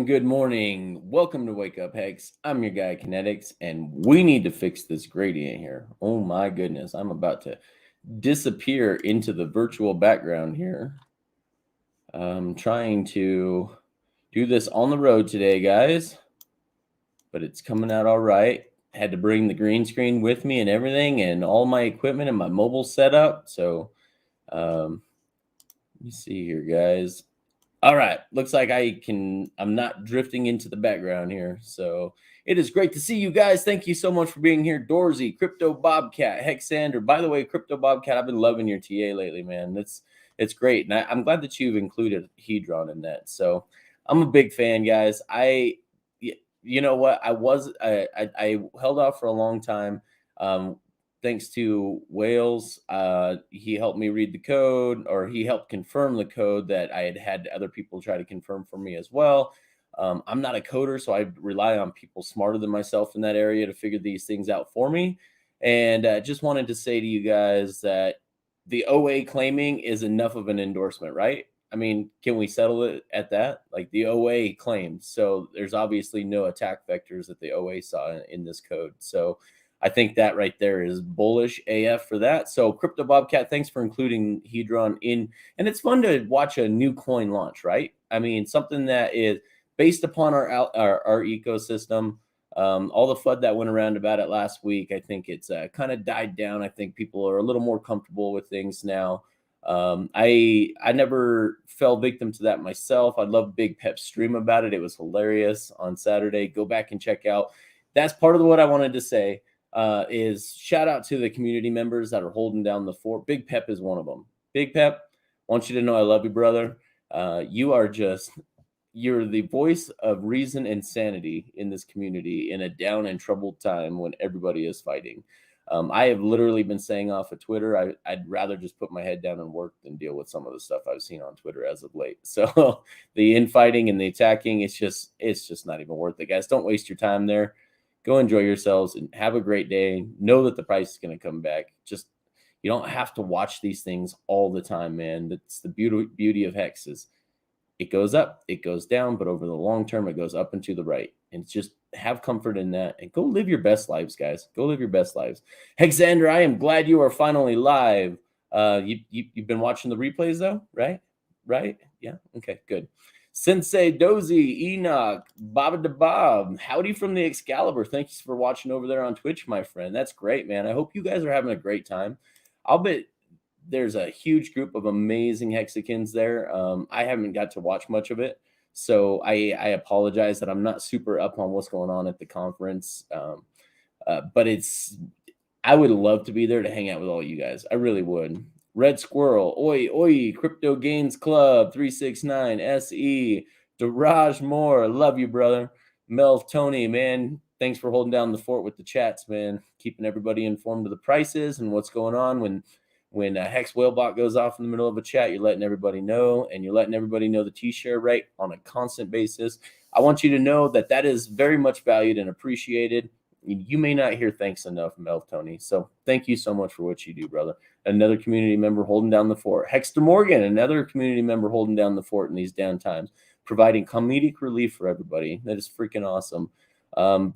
good morning. Welcome to Wake Up Hex. I'm your guy KNTX, and we need to fix this gradient here. Oh my goodness, I'm about to disappear into the virtual background here. I'm trying to do this on the road today, guys, but it's coming out all right. Had to bring the green screen with me and everything, and all my equipment and my mobile setup. So, let me see here, guys. All right, looks like I'm not drifting into the background here. So it is great to see you guys. Thank you so much for being here. Dorsey, Crypto Bobcat, Hexander. By the way, Crypto Bobcat, I've been loving your TA lately, man. It's great. And I'm glad that you've included Hedron in that. So I'm a big fan, guys. You know what? I held off for a long time. Thanks to Wales, he helped me read the code, or he helped confirm the code that I had other people try to confirm for me as well. I'm not a coder, so I rely on people smarter than myself in that area to figure these things out for me. And just wanted to say to you guys that the OA claiming is enough of an endorsement, right? I mean, can we settle it at that? Like the OA claimed. So there's obviously no attack vectors that the OA saw in this code. So I think that right there is bullish AF for that. So Crypto Bobcat, thanks for including Hedron in. And it's fun to watch a new coin launch, right? I mean, something that is based upon our ecosystem. All the FUD that went around about it last week, I think it's kind of died down. I think people are a little more comfortable with things now. I never fell victim to that myself. I love Big Pep's stream about it. It was hilarious on Saturday. Go back and check out. That's part of what I wanted to say. Is shout out to the community members that are holding down the fort. Big Pep is one of them. Big Pep, want you to know I love you, brother. You're the voice of reason and sanity in this community in a down and troubled time when everybody is fighting. I have literally been saying off of Twitter, I'd rather just put my head down and work than deal with some of the stuff I've seen on Twitter as of late. So the infighting and the attacking, it's just not even worth it, guys. Don't waste your time there. Go enjoy yourselves and have a great day. Know that the price is going to come back. Just, you don't have to watch these things all the time, man. That's the beauty of Hexes. It goes up, it goes down, but over the long term, it goes up and to the right. And just have comfort in that and go live your best lives, guys. Go live your best lives. Hexander, I am glad you are finally live. You've been watching the replays though, right? Right? Yeah. Okay, good. Sensei Dozy, Enoch, Baba da Bob, howdy from the Excalibur. Thanks for watching over there on Twitch, my friend. That's great, man. I hope you guys are having a great time. I'll bet there's a huge group of amazing Hexicans there. I haven't got to watch much of it, so I apologize that I'm not super up on what's going on at the conference. But I would love to be there to hang out with all you guys. I really would. Red Squirrel, Oi, Crypto Gains Club, 369, SE, Daraj Moore, love you, brother. Mel Tony, man, thanks for holding down the fort with the chats, man. Keeping everybody informed of the prices and what's going on. When a Hex Whalebot goes off in the middle of a chat, you're letting everybody know, and you're letting everybody know the T-share rate on a constant basis. I want you to know that that is very much valued and appreciated. You may not hear thanks enough, Mel Tony. So thank you so much for what you do, brother. Another community member holding down the fort. Hexter Morgan, another community member holding down the fort in these down times, providing comedic relief for everybody. That is freaking awesome.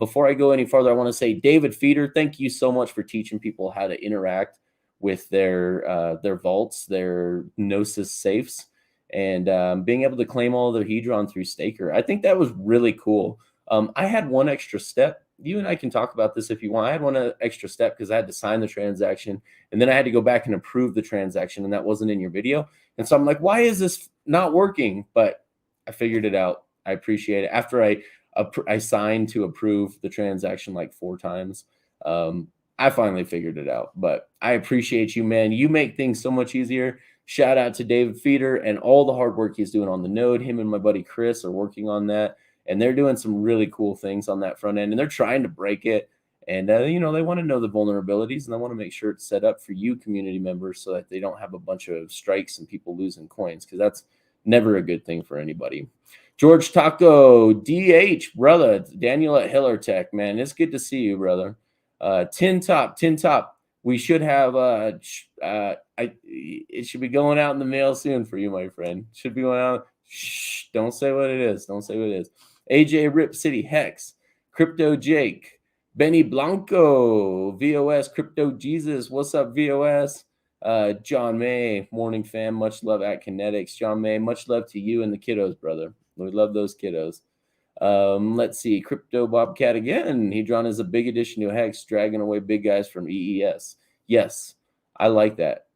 Before I go any farther, I want to say, David Feeder, thank you so much for teaching people how to interact with their vaults, their Gnosis safes, and being able to claim all their Hedron through Staker. I think that was really cool. I had one extra step. You and I can talk about this if you want. I had one extra step because I had to sign the transaction, and then I had to go back and approve the transaction, and that wasn't in your video. And so I'm like, why is this not working? But I figured it out. I appreciate it. After I signed to approve the transaction like 4 times, I finally figured it out. But I appreciate you, man. You make things so much easier. Shout out to David Feeder and all the hard work he's doing on the node. Him and my buddy Chris are working on that. And they're doing some really cool things on that front end, and they're trying to break it. And, they want to know the vulnerabilities, and they want to make sure it's set up for you community members so that they don't have a bunch of strikes and people losing coins, because that's never a good thing for anybody. George Taco, DH, brother, Daniel at Hiller Tech, man, it's good to see you, brother. Tin Top. We should have, it should be going out in the mail soon for you, my friend. Should be going out. Shh, don't say what it is. AJ Rip City Hex, Crypto Jake, Benny Blanco, VOS, Crypto Jesus. What's up, VOS? John May, morning fam. Much love at KNTX. John May, much love to you and the kiddos, brother. We love those kiddos. Let's see. Crypto Bobcat again. Hedron is a big addition to Hex, dragging away big guys from EES. Yes, I like that.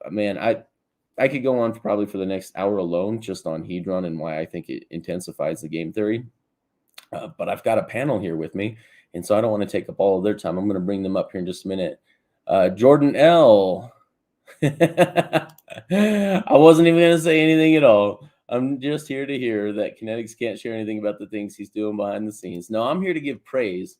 Man, I could go on probably for the next hour alone just on Hedron and why I think it intensifies the game theory. But I've got a panel here with me, and so I don't want to take up all of their time. I'm going to bring them up here in just a minute. Jordan L. I wasn't even going to say anything at all. I'm just here to hear that KNTX can't share anything about the things he's doing behind the scenes. No, I'm here to give praise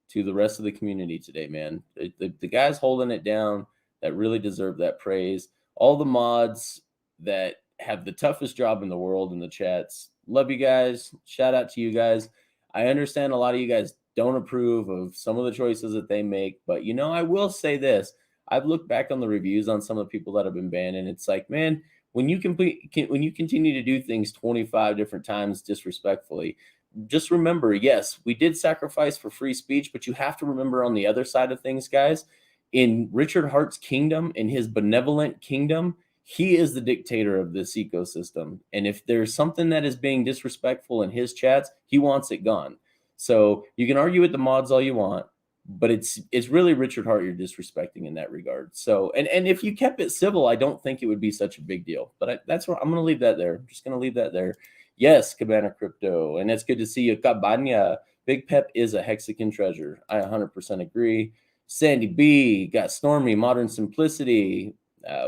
to the rest of the community today, man. The guys holding it down that really deserve that praise. All the mods that have the toughest job in the world in the chats. Love you guys. Shout out to you guys. I understand a lot of you guys don't approve of some of the choices that they make, but I will say this. I've looked back on the reviews on some of the people that have been banned, and it's like, man, when you continue to do things 25 different times disrespectfully, just remember, yes, we did sacrifice for free speech, but you have to remember on the other side of things, guys, in Richard Hart's kingdom, in his benevolent kingdom, he is the dictator of this ecosystem. And if there's something that is being disrespectful in his chats, he wants it gone. So you can argue with the mods all you want, but it's really Richard Hart you're disrespecting in that regard. So, and if you kept it civil, I don't think it would be such a big deal. But that's where I'm going to leave that there. I'm just going to leave that there. Yes, Cabana Crypto, and it's good to see you. Cabana, Big Pep is a Hexagon treasure. I 100% agree. Sandy B, got Stormy, Modern Simplicity.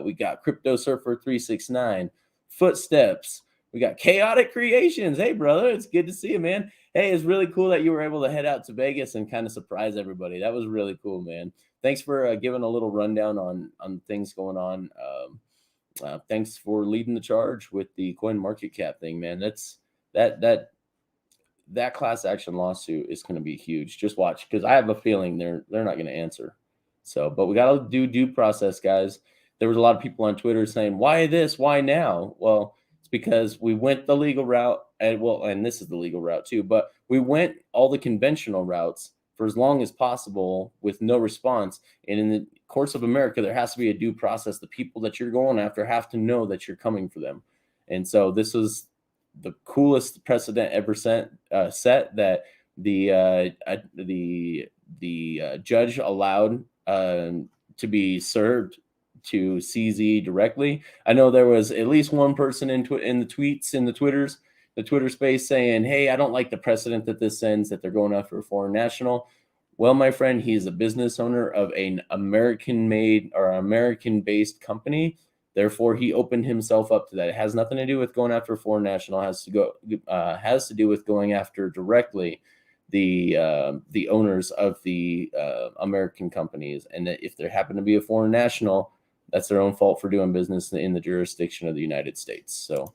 We got Crypto Surfer 369, Footsteps. We got Chaotic Creations. Hey, brother, it's good to see you, man. Hey, it's really cool that you were able to head out to Vegas and kind of surprise everybody. That was really cool, man. Thanks for giving a little rundown on things going on. Thanks for leading the charge with the coin market cap thing, man. That class action lawsuit is going to be huge. Just watch, because I have a feeling they're not going to answer. So, but we got to do due process, guys. There was a lot of people on Twitter saying, why this? Why now? Well, it's because we went the legal route, and this is the legal route too, but we went all the conventional routes for as long as possible with no response. And in the course of America, there has to be a due process. The people that you're going after have to know that you're coming for them. And so this was the coolest precedent ever set that the judge allowed to be served to CZ directly. I know there was at least one person in the tweets, in the Twitter space saying, hey, I don't like the precedent that this sends, that they're going after a foreign national. Well, my friend, he's a business owner of an American-made or American-based company. Therefore, he opened himself up to that. It has nothing to do with going after a foreign national. It has to do with going after directly the owners of the American companies. And that if there happen to be a foreign national, that's their own fault for doing business in the jurisdiction of the United States. So,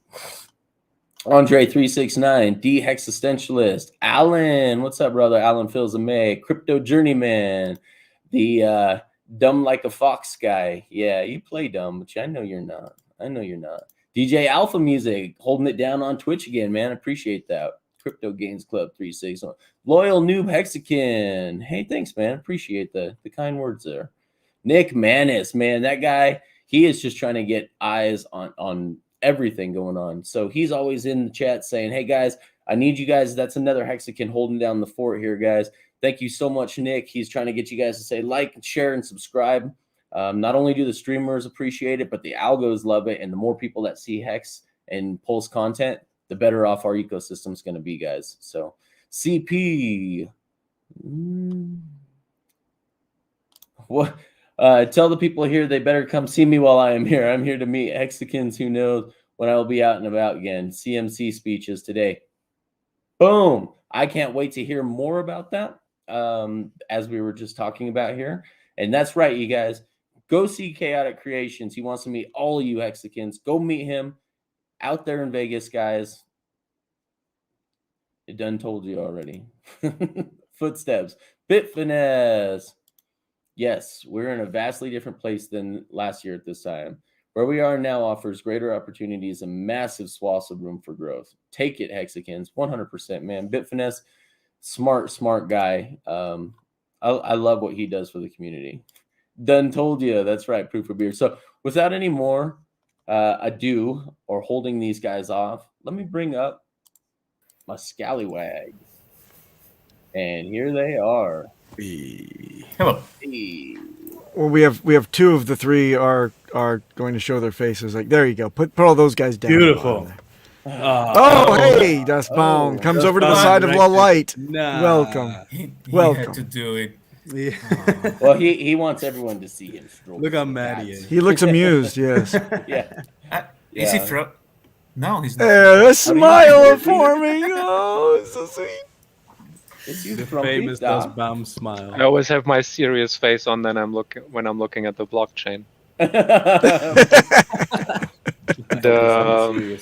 Andre 369, D Hexistentialist, Alan, what's up, brother? Alan Fills a May, Crypto Journeyman, the Dumb Like a Fox guy. Yeah, you play dumb, but I know you're not. DJ Alpha Music, holding it down on Twitch again, man. Appreciate that. Crypto Gains Club 361. Loyal Noob Hexagon. Hey, thanks, man. Appreciate the kind words there. Nick Manis, man, that guy, he is just trying to get eyes on everything going on. So he's always in the chat saying, hey, guys, I need you guys. That's another Hexagon holding down the fort here, guys. Thank you so much, Nick. He's trying to get you guys to say like, share, and subscribe. Not only do the streamers appreciate it, but the algos love it. And the more people that see Hex and Pulse content, the better off our ecosystem is going to be, guys. So CP. What? Tell the people here they better come see me while I am here. I'm here to meet Hexagons. Who knows when I will be out and about again. CMC speeches today. Boom. I can't wait to hear more about that, as we were just talking about here. And that's right, you guys. Go see Chaotic Creations. He wants to meet all of you Hexagons. Go meet him out there in Vegas, guys. It done told you already. Footsteps. Bit Finesse. Yes, we're in a vastly different place than last year at this time. Where we are now offers greater opportunities and massive swaths of room for growth. Take it, Hexicans, 100%, man. Bitfinesse, smart guy. I love what he does for the community. Done told you. That's right, proof of beer. So without any more ado or holding these guys off, let me bring up my scallywags. And here they are. Hello. Well, we have two of the three are going to show their faces. Like, there you go. Put all those guys down. Beautiful. Hey, Dustbound comes over to the side of La Light. Welcome. He Welcome. had to do it. Yeah. Well, he wants everyone to see him stroll. Look how mad he is. He looks amused. Yes. Yeah. Is he No, he's not. There, a smile forming. Oh, it's so sweet. It's you The from famous Pizza. Dustbound smile. I always have my serious face on when I'm looking at the blockchain.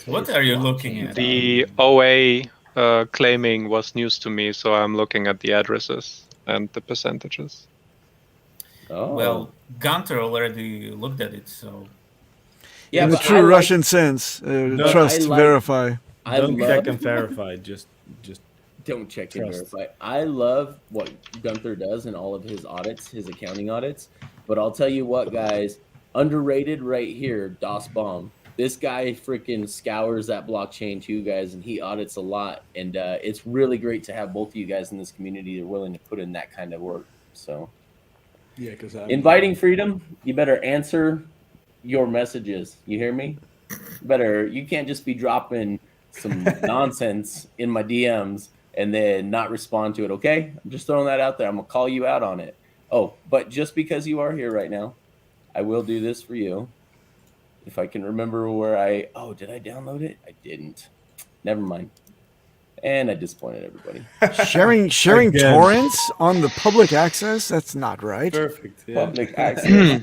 What are you looking at? The OA claiming was news to me, so I'm looking at the addresses and the percentages. Oh. Well, Gunter already looked at it, so yeah, In the but true I like- Russian sense, trust, I like- verify. I Don't love- check and verify. Just Don't check and Trust. verify. I love what Gunther does in all of his audits, his accounting audits. But I'll tell you what, guys, underrated right here, Das Bomb. This guy freaking scours that blockchain too, guys, and he audits a lot. And it's really great to have both of you guys in this community that are willing to put in that kind of work. So, yeah, because inviting freedom, you better answer your messages. You hear me? You can't just be dropping some nonsense in my DMs and then not respond to it, okay? I'm just throwing that out there. I'm going to call you out on it. Oh, but just because you are here right now, I will do this for you. If I can remember did I download it? I didn't. Never mind. And I disappointed everybody. Sharing Again. torrents on the public access? That's not right. perfect. Yeah. Public access.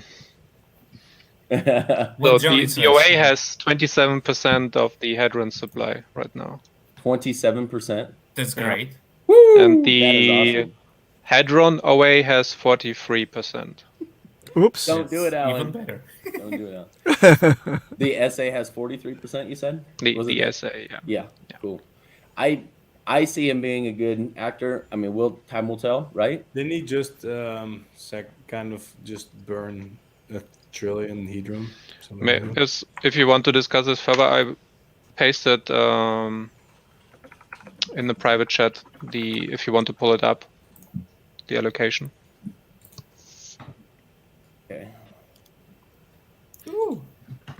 So Well, Johnny the says- OA has 27% of the Hedron supply right now. 27%. that's great. Woo! And That the is awesome. Hedron OA has 43%. Oops. Don't do it, Even Alan. better. Don't do it, Alan. The SA has 43%, you said? Was it The that? SA, yeah. Yeah, cool. I see him being a good actor. I mean, time will tell, right? Didn't he just kind of just burn a trillion Hedron? Something like that? If you want to discuss this further, I pasted in the private chat if you want to pull it up, the allocation. Okay. Ooh. Let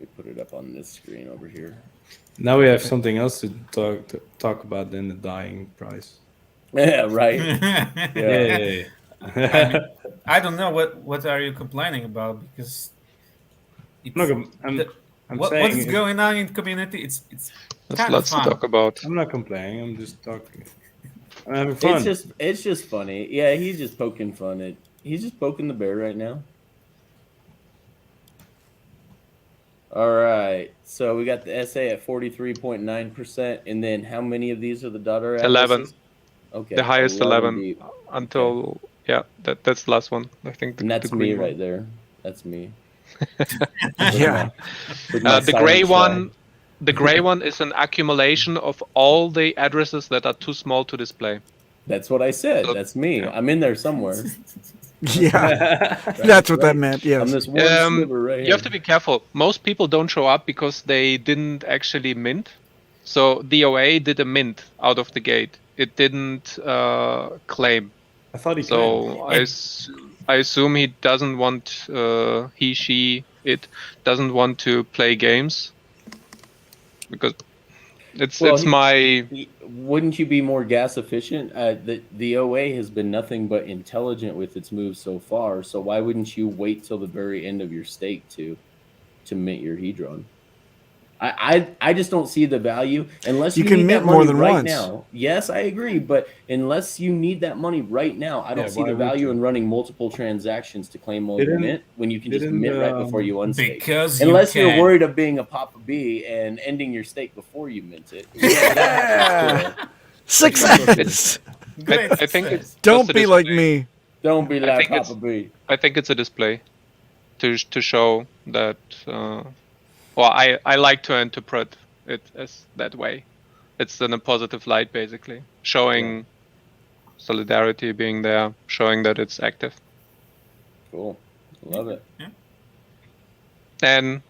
me put it up on this screen over here. Now we have something else to talk about than the dying price. Yeah, right. Yeah. I don't know what are you complaining about, because what is going on in the community? It's There's kind of lots to fun. talk about. I'm not complaining. I'm just talking. I'm having fun. It's just funny. Yeah, he's just poking fun. He's just poking the bear right now. All right. So we got the SA at 43.9%. And then how many of these are the daughter addresses? 11. Okay. The highest 11 deep. until, that's the last one. I think And that's the me green right there. That's me. Yeah. With my The gray silent one. The gray one is an accumulation of all the addresses that are too small to display. That's what I said. That's me. I'm in there somewhere. Yeah. That's what that Right. meant. I'm Yes. this one sliver right here. You have to be careful. Most people don't show up because they didn't actually mint. So the OA did a mint out of the gate. It didn't claim. I thought he So I assume he doesn't want it doesn't want to play games because Wouldn't you be more gas efficient? The OA has been nothing but intelligent with its moves so far. So why wouldn't you wait till the very end of your stake to mint your Hedron? I just don't see the value unless You you can need mint that money more than right once. now. Yes, I agree, but unless you need that money right now, I don't Yeah, see why the would value you? in running multiple transactions to claim all your Didn't- mint when you can just didn't, mint right before you unstake. Because Unless you you're can. worried of being a Papa B and ending your stake before you mint it. Yeah. Success. I think it's Don't just a be like display. me. Don't be like think Papa B. I think it's a display. to show that, or I like to interpret it as that way. It's in a positive light, basically, showing solidarity being there, showing that it's active. Cool. Love it. Yeah. And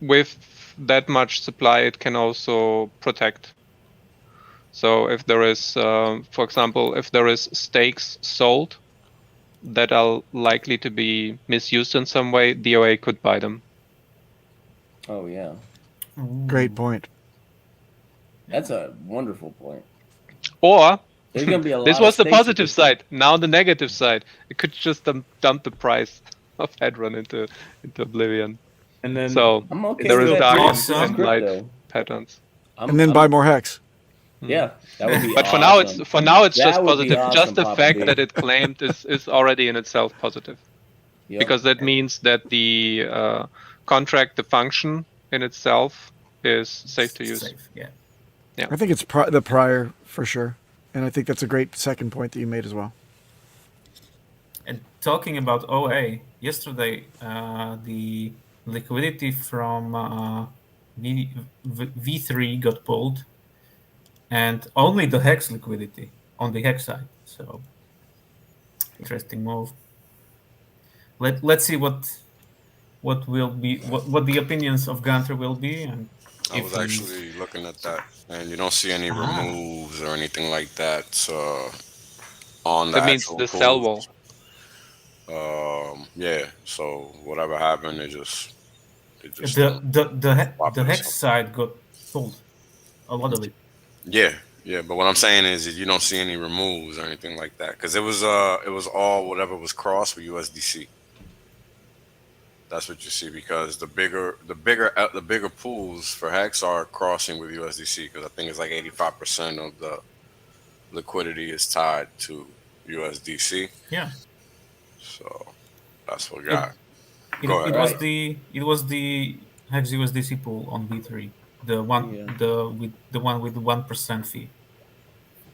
with that much supply, it can also protect. So if there is, for example, if there is stakes sold that are likely to be misused in some way, the OA could buy them. Oh yeah, Great point. that's a wonderful point. Or There's gonna be a lot. this of was the stakes positive with this. side. Now the negative side. It could just dump the price of Hedron into oblivion. And then So I'm okay there with is that dark too. Awesome. and light Crypto. patterns. And then buy more hex. Yeah, that would be. But for awesome. now it's That just would be positive. awesome, Just the Papa fact B. that it claimed is already in itself positive. Yep. Because that means that the contract, the function in itself, is safe to use. Safe, yeah. I think it's the prior for sure. And I think that's a great second point that you made as well. And talking about OA, yesterday the liquidity from V3 got pulled, and only the hex liquidity on the hex side. So interesting move. Let's see what will be what the opinions of Gunter will be, and I was actually looking at that, and you don't see any removes or anything like that. So on the That means actual the sell pools. wall. Yeah. So whatever happened, it just the hex side got pulled, a lot of it. Yeah. But what I'm saying is that you don't see any removes or anything like that, because it was all whatever was crossed with USDC. That's what you see, because the bigger pools for hex are crossing with USDC, because I think it's like 85% of the liquidity is tied to USDC. Yeah. So that's what we got. It was the hex USDC pool on V3, the one with the 1% fee.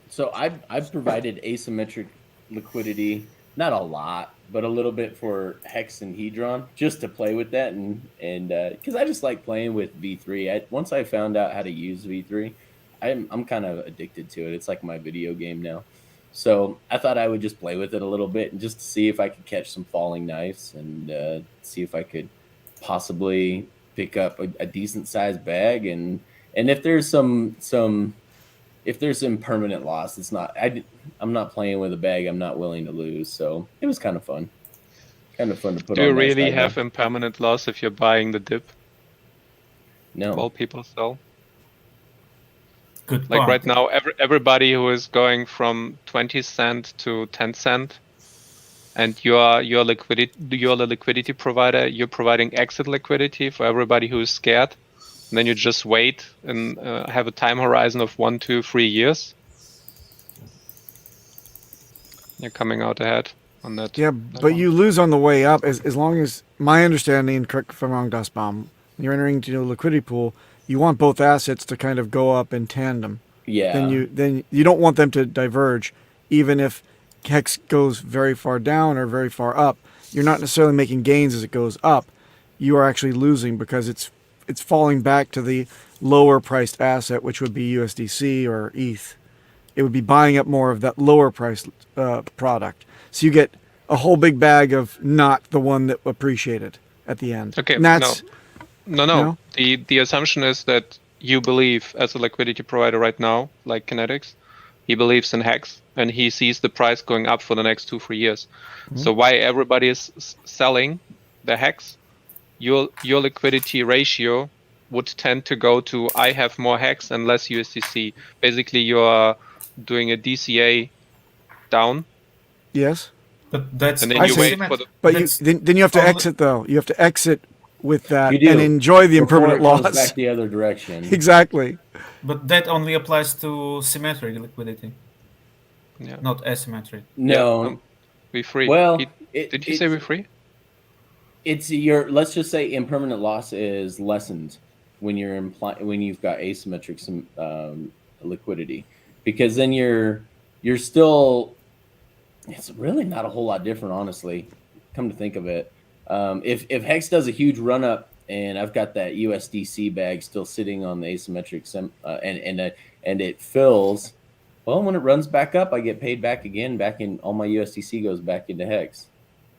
So I've provided asymmetric liquidity, not a lot, but a little bit for Hex and Hedron, just to play with that, and because I just like playing with V3. Once I found out how to use V3, I'm kind of addicted to it. It's like my video game now. So I thought I would just play with it a little bit and just see if I could catch some falling knives and see if I could possibly pick up a decent sized bag, and if there's some if there's impermanent loss, it's not. I'm not playing with a bag I'm not willing to lose. So it was kind of fun. Kind of fun to put. Do on you that really side have now. impermanent loss if you're buying the dip? No. While people sell. Good Like point. right now, everybody who is going from 20 cent to 10 cent, and you're the liquidity provider. You're providing exit liquidity for everybody who is scared. And then you just wait and have a time horizon of 1, 2, 3 years. You're coming out ahead on that. Yeah, but you lose on the way up as long as my understanding, correct if I'm wrong, Dustbaum, when you're entering into a liquidity pool, you want both assets to kind of go up in tandem. Yeah. Then you don't want them to diverge, even if Hex goes very far down or very far up. You're not necessarily making gains as it goes up. You are actually losing because it's falling back to the lower priced asset, which would be USDC or ETH. It would be buying up more of that lower priced product. So you get a whole big bag of not the one that appreciated at the end. Okay, And that's, no. The assumption is that you believe, as a liquidity provider right now, like KNTX, he believes in Hex, and he sees the price going up for the next 2-3 years. So why everybody is selling the Hex? Your liquidity ratio would tend to go to I have more Hex and less USDC. Basically, you are doing a DCA down, yes. But that's and then you wait asymmet- for the. But that's then you have to only- exit, though. You have to exit with that You do. and enjoy the Before impermanent it goes loss. back the other direction. Exactly. But that only applies to symmetric liquidity, Yeah. not asymmetric. No. We free. Well, Did you say we free? It's let's just say impermanent loss is lessened when you've got asymmetric liquidity, because then you're still, it's really not a whole lot different, honestly, come to think of it. If Hex does a huge run up and I've got that USDC bag still sitting on the asymmetric and it fills, well, when it runs back up, I get paid back again. Back in all my USDC goes back into Hex.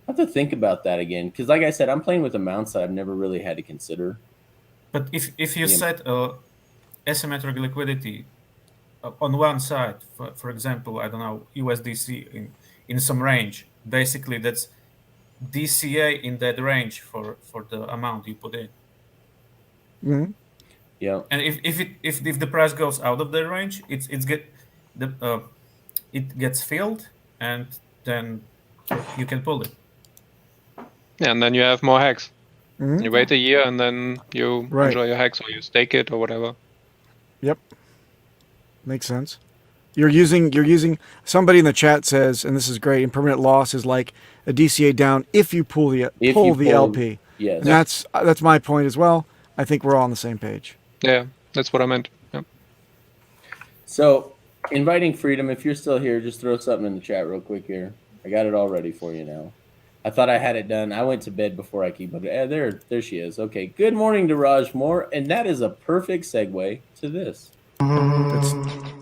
I have to think about that again because, like I said, I'm playing with amounts that I've never really had to consider. But if you set asymmetric liquidity on one side, for example, I don't know, USDC in some range, basically that's DCA in that range for the amount you put in. Mhm. Yeah. And if the price goes out of the range, it gets filled, and then you can pull it. Yeah, and then you have more Hex. Mhm. You wait a year and then you Right. enjoy your Hex, or you stake it or whatever. Yep. Makes sense. You're using somebody in the chat says, and this is great, impermanent loss is like a DCA down if you pull the LP. Yes. And that's my point as well. I think we're all on the same page. Yeah, that's what I meant. Yeah. So, inviting freedom, if you're still here, just throw something in the chat real quick here. I got it all ready for you now. I thought I had it done. I went to bed before I keep it. There she is. Okay. Good morning to Raj Moore, and that is a perfect segue to this.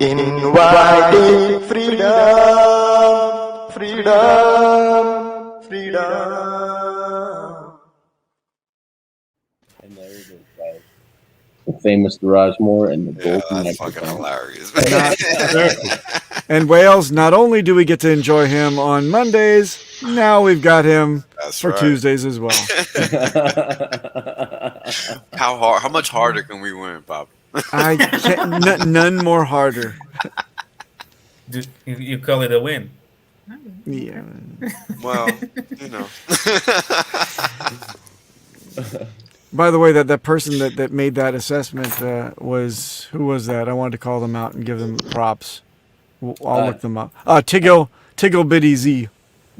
Inviting freedom, freedom, freedom. And there it is, guys. The famous Raj Moore and the Yeah, golden that's fucking microphone. hilarious. And Wales, not only do we get to enjoy him on Mondays, now we've got him That's for right. Tuesdays as well. How much harder can we win, Pop? I can't, none more harder. You call it a win. Yeah. Well, you know. By the way, that person that made that assessment who was that? I wanted to call them out and give them props. I'll look them up. Tiggle Bitty Z.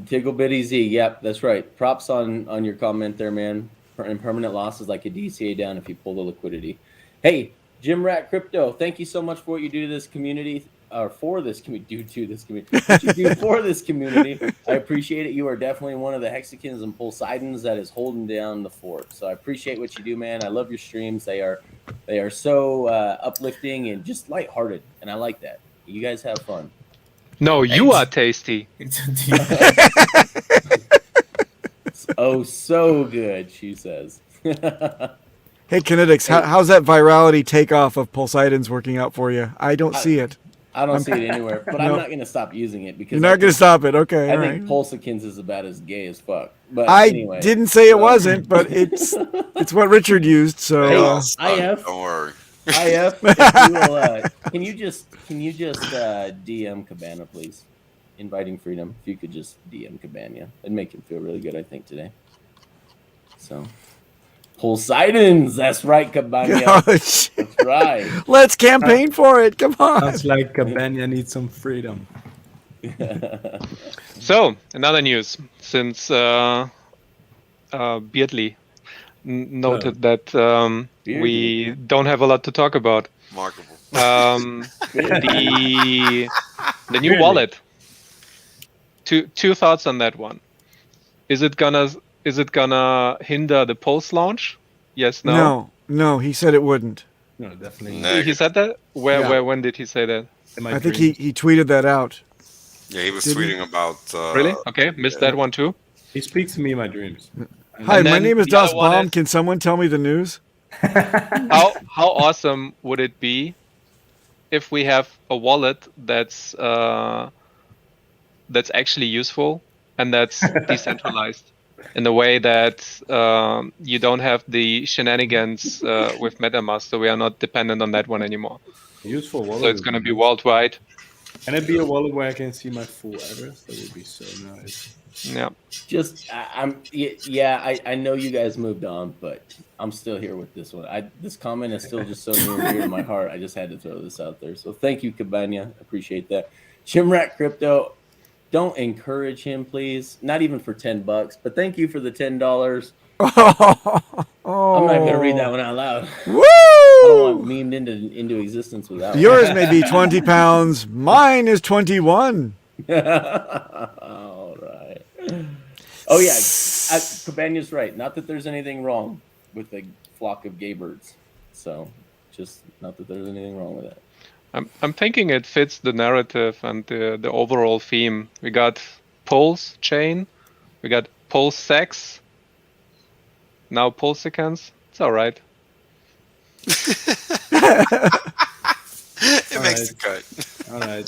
Tiggle Bitty Z. Yep, that's right. Props on your comment there, man. Impermanent loss is like a DCA down if you pull the liquidity. Hey, Jim Rat Crypto, thank you so much for what you do to this community, or for this community, what you do for this community. I appreciate it. You are definitely one of the Hexicans and Pulseidons that is holding down the fort. So I appreciate what you do, man. I love your streams. They are so uplifting and just lighthearted, and I like that. You guys have fun. No, you are tasty. Oh, so good, she says. Hey, Kinetics, how's that virality takeoff of Pulseidons working out for you? I don't see it. I don't see it anywhere, but I'm not going to stop using it because You're not going to stop it. Okay, I all think right. Pulsicans is about as gay as fuck. But I anyway, didn't say it wasn't, but it's what Richard used. So IF, Don't worry. IF, if you will, can you just DM Cabana, please? Inviting freedom. If you could just DM Cabana, it'd make him feel really good, I think, today. So, Pulseidons, that's right, Cabana. That's right. Let's campaign for it. Come on. Sounds like Cabana needs some freedom. So, another news. Since Beardley noted that we don't have a lot to talk about. Remarkable. The new wallet. Two thoughts on that one. Is it gonna hinder the Pulse launch? Yes, no. No, he said it wouldn't. No, definitely. No. He said that? Where? Yeah. When did he say that? I think he tweeted that out. Yeah, he was Did he? tweeting about. Really? Okay, missed that one too. He speaks to me in my dreams. Hi, my then name is the other Das one Bomb. is- Can someone tell me the news? How awesome would it be if we have a wallet that's actually useful and that's decentralized in a way that you don't have the shenanigans with MetaMask, so we are not dependent on that one anymore. Useful wallet. So it's going to be worldwide. Can it be a wallet where I can see my full address? That would be so nice. Yeah. Just, I know you guys moved on, but I'm still here with this one. This comment is still just so near and dear to my heart. I just had to throw this out there. So thank you, Cabana. Appreciate that. Chimrat Crypto, don't encourage him, please. Not even for $10, but thank you for the $10. I'm not going to read that one out loud. Woo! I don't want memed into existence without it. Yours may be 20 pounds. Mine is 21. All right. Oh, yeah. Cabana's right. Not that there's anything wrong with a flock of gay birds. So, just not that there's anything wrong with that. I'm thinking it fits the narrative and the overall theme. We got Pulse chain, we got Pulsex, now Pulsecans. It's all right. It makes the cut. All right.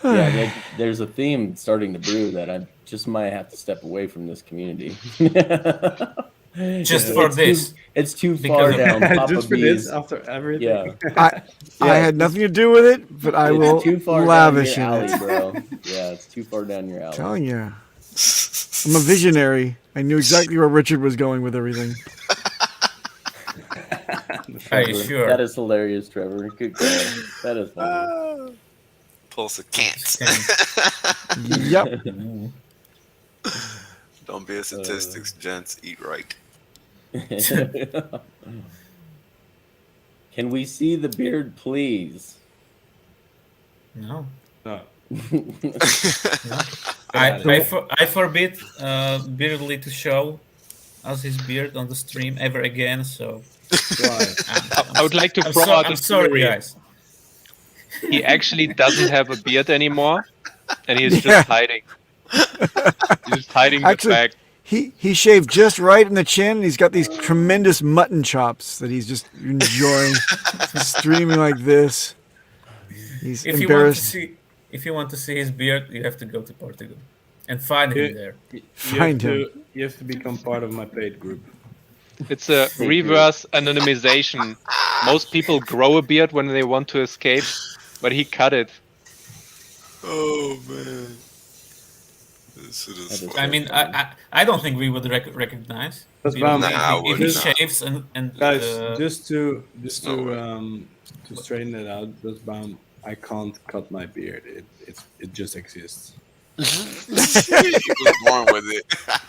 Yeah, there's a theme starting to brew that I just might have to step away from this community. Just for this. It's too far down. Papa Just for B's. this, after everything. Yeah. I had nothing to do with it, but I will It's too far lavish down your in alley, it. bro. Yeah, it's too far down your alley. Telling you, I'm a visionary. I knew exactly where Richard was going with everything. Are you sure? That is hilarious, Trevor. Good call. That is funny. Pulse can't. Yep. Don't be a statistics, gents. Eat right. Can we see the beard, please? No. No. I forbid Beardly to show us his beard on the stream ever again. So Why? I would like to throw out I'm a sorry, theory. guys. He actually doesn't have a beard anymore, and he's just hiding. He's just hiding Actually- the fact. He shaved just right in the chin, and he's got these tremendous mutton chops that he's just enjoying, streaming like this. He's If embarrassed. you want to see his beard, you have to go to Portugal and find him there. Find him. You have to become part of my paid group. It's a reverse anonymization. Most people grow a beard when they want to escape, but he cut it. Oh man. This shit is That is- funny. I mean, I don't think we would recognize. That's You why know, I'm- Nah, I if would he not. shaves and Guys, just no to straighten it out, that's why I can't cut my beard. It just exists. He was born with it.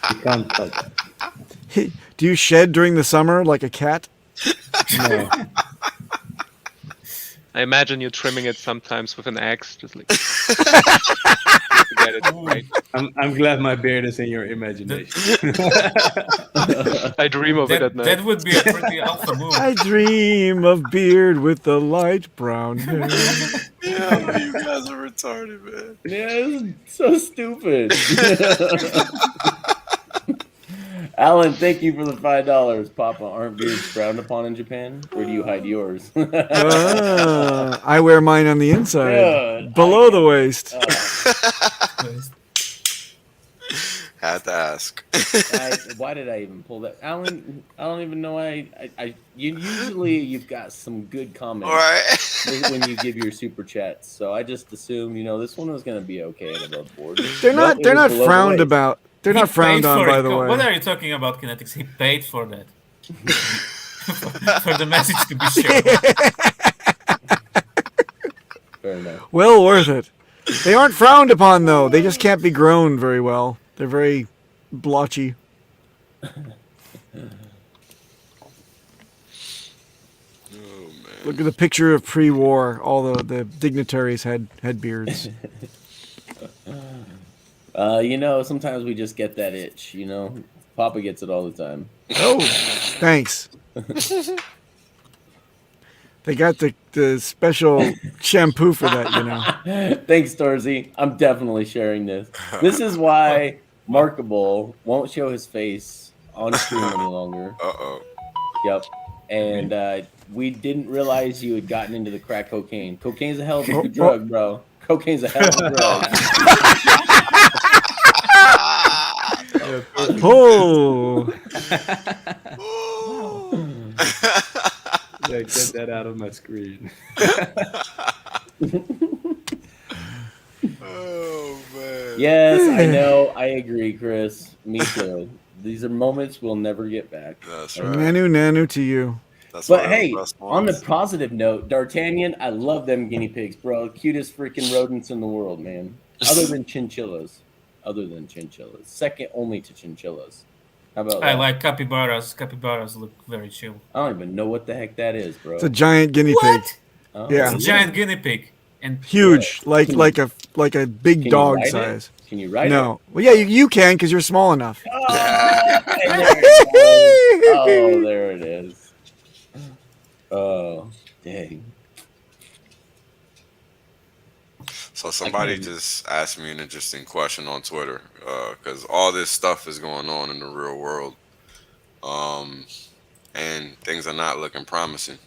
You can't cut that. Do you shed during the summer like a cat? No. I imagine you trimming it sometimes with an axe, just like to get it right. I'm glad my beard is in your imagination. I dream of it at that night. would be a pretty alpha move. I dream of beard with the light brown hair. Yeah, you guys are retarded, man. Yeah, it's so stupid. Alan, thank you for the $5. Papa, aren't beards frowned upon in Japan? Where do you hide yours? I wear mine on the inside, Yeah, below the waist. Had to ask. Why did I even pull that? Alan, I don't even know why. Usually you've got some good comments All right. when you give your super chats. So I just assumed, this one was going to be okay and above board. They're Well, not. it They're was not below the frowned waist. about. They're not He frowned paid on, for by it. the What way. are you talking about, Kinetics? He paid for that. for the message to be shown. Fair enough. Well worth it. They aren't frowned upon though. They just can't be grown very well. They're very blotchy. Oh man. Look at the picture of pre-war. All the dignitaries had beards. Sometimes we just get that itch, Papa gets it all the time. Oh, thanks. They got the special shampoo for that, Thanks, Dorsey. I'm definitely sharing this. This is why Markable won't show his face on stream any longer. Uh-oh. Yep. And we didn't realize you had gotten into the crack cocaine. Cocaine's a hell of a good drug, bro. Cocaine's a hell of a drug. Oh, Yeah, get that out of my screen. Oh man. Yes, I know. I agree, Chris. Me too. These are moments we'll never get back. That's right. nanu to you. That's But one of hey, the best on the ones. positive note, D'Artagnan, I love them guinea pigs, bro. Cutest freaking rodents in the world, man. Other than chinchillas. Second only to chinchillas. How about I that? like capybaras. Capybaras look very chill. I don't even know what the heck that is, bro. It's a giant guinea pig. What? Oh, Yeah. It's a giant guinea pig. And Huge, like Can like a big Can you dog write size. it? Can you write it? No, well, yeah, you can because you're small enough. Oh, and there it goes. Oh, there it is. Oh, dang. So somebody just asked me an interesting question on Twitter, because all this stuff is going on in the real world, and things are not looking promising.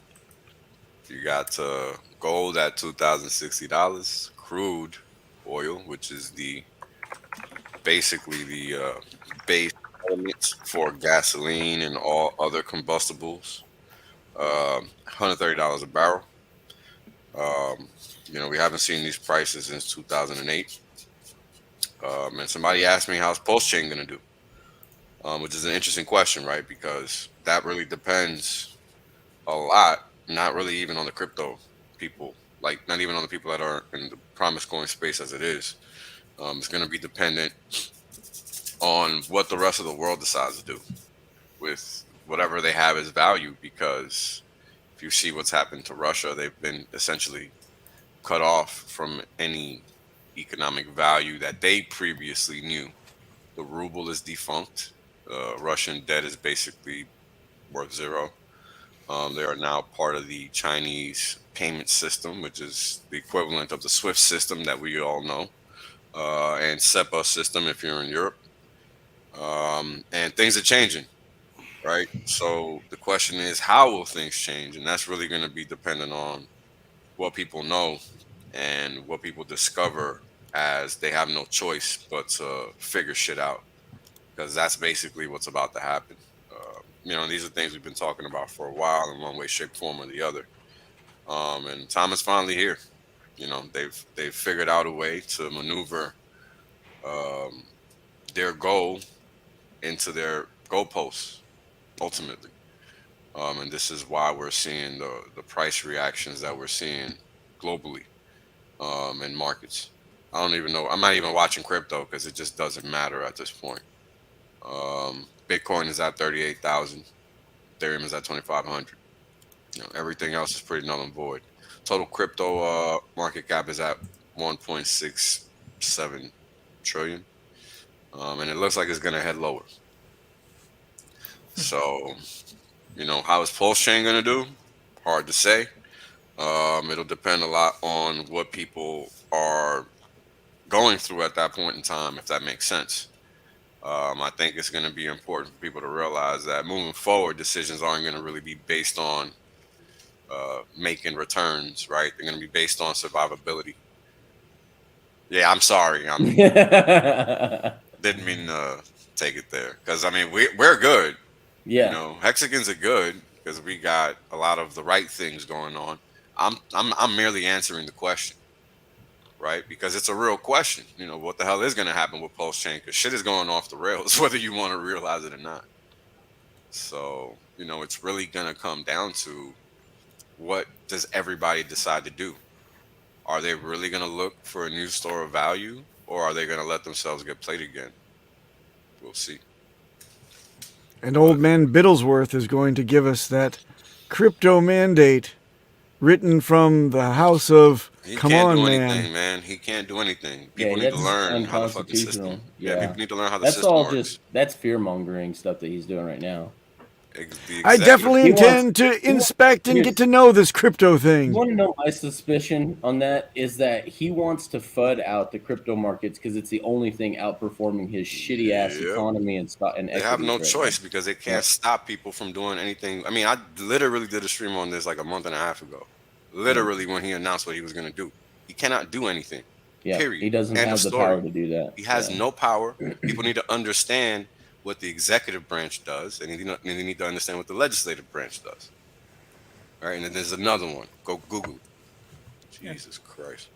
You got gold at $2,060, crude oil, which is basically the base elements for gasoline and all other combustibles, $130 a barrel. We haven't seen these prices since 2008. And somebody asked me how's Pulse Chain going to do, which is an interesting question, right? Because that really depends a lot, not really even on the crypto people, like not even on the people that are in the promise coin space as it is. It's going to be dependent on what the rest of the world decides to do with whatever they have as value. Because if you see what's happened to Russia, they've been essentially cut off from any economic value that they previously knew. The ruble is defunct. Russian debt is basically worth zero. They are now part of the Chinese payment system, which is the equivalent of the SWIFT system that we all know, and SEPA system if you're in Europe. And things are changing, right? So the question is, how will things change? And that's really going to be dependent on what people know and what people discover as they have no choice but to figure shit out, because that's basically what's about to happen. These are things we've been talking about for a while in one way, shape, form, or the other. And time is finally here. They've figured out a way to maneuver their goal into their goalposts ultimately. And this is why we're seeing the price reactions that we're seeing globally in markets. I don't even know. I'm not even watching crypto because it just doesn't matter at this point. Bitcoin is at 38,000. Ethereum is at 2,500. Everything else is pretty null and void. Total crypto market cap is at 1.67 trillion. And it looks like it's going to head lower. So, how is Pulse Chain going to do? Hard to say. It'll depend a lot on what people are going through at that point in time, if that makes sense. I think it's going to be important for people to realize that moving forward, decisions aren't going to really be based on making returns, right? They're going to be based on survivability. Yeah, I'm sorry. Didn't mean to take it there, because we're good. Yeah. Hexagons are good because we got a lot of the right things going on. I'm merely answering the question, right? Because it's a real question. What the hell is going to happen with Pulse Chain? Because shit is going off the rails, whether you want to realize it or not. So, it's really going to come down to, what does everybody decide to do? Are they really going to look for a new store of value, or are they going to let themselves get played again? We'll see. And old man Biddlesworth is going to give us that crypto mandate written from the house of He come can't on, do man. anything, man. He can't do anything. People Yeah, need to learn how the fucking system. Yeah. People need to learn how the That's system all works. that's fear mongering stuff that he's doing right now. I definitely He intend to inspect and get to know this crypto You thing. want to know my suspicion on that is that he wants to FUD out the crypto markets because it's the only thing outperforming his shitty ass economy and stock and They have no equities choice because they can't stop people from doing anything. I literally did a stream on this like a month and a half ago. Literally, when he announced what he was going to do, he cannot do anything. Yeah, period. he doesn't End have of the story. power to do that. He has no power. People need to understand what the executive branch does, and they need to understand what the legislative branch does. All right, and then there's another one. Go Google it. Jesus Christ.